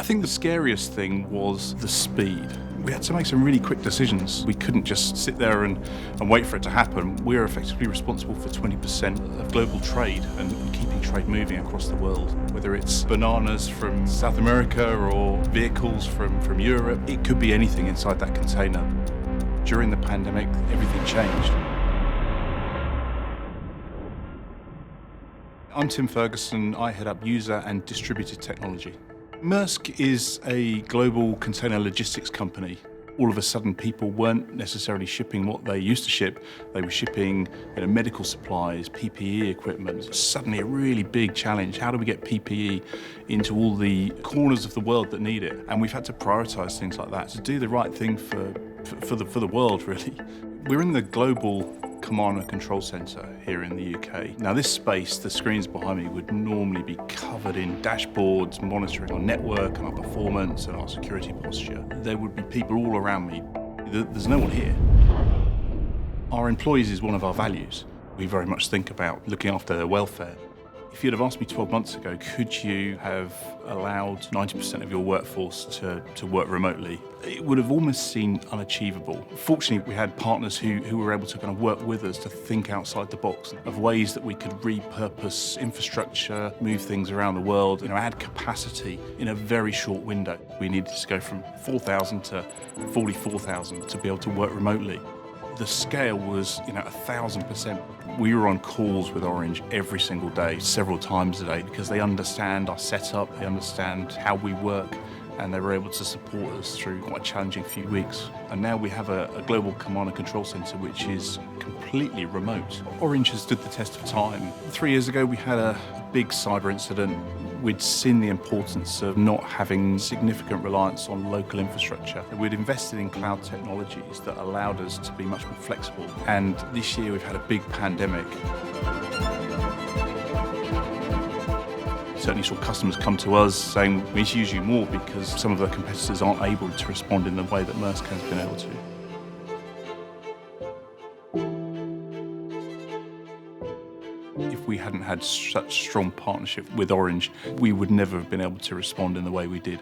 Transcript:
I think the scariest thing was the speed. We had to make some really quick decisions. We couldn't just sit there and wait for it to happen. We're effectively responsible for 20% of global trade and keeping trade moving across the world. Whether it's bananas from South America or vehicles from Europe, it could be anything inside that container. During the pandemic, everything changed. I'm Tim Ferguson. I head up user and distributed technology. Maersk is a global container logistics company. All of a sudden, people weren't necessarily shipping what they used to ship. They were shipping medical supplies, PPE equipment. Suddenly a really big challenge. How do we get PPE into all the corners of the world that need it? And we've had to prioritize things like that to do the right thing for the world, really. We're in the global command and control centre here in the UK. Now this space, the screens behind me, would normally be covered in dashboards monitoring our network and our performance and our security posture. There would be people all around me. There's no one here. Our employees is one of our values. We very much think about looking after their welfare. If you'd have asked me 12 months ago, could you have allowed 90% of your workforce to work remotely, it would have almost seemed unachievable. Fortunately, we had partners who were able to kind of work with us to think outside the box of ways that we could repurpose infrastructure, move things around the world, add capacity in a very short window. We needed to go from 4,000 to 44,000 to be able to work remotely. The scale was, 1,000%. We were on calls with Orange every single day, several times a day, because they understand our setup, they understand how we work, and they were able to support us through quite a challenging few weeks. And now we have a global command and control centre which is completely remote. Orange has stood the test of time. 3 years ago we had a big cyber incident. We'd seen the importance of not having significant reliance on local infrastructure. We'd invested in cloud technologies that allowed us to be much more flexible. And this year we've had a big pandemic. Certainly saw customers come to us saying we need to use you more because some of the competitors aren't able to respond in the way that Maersk has been able to. If we hadn't had such strong partnership with Orange, we would never have been able to respond in the way we did.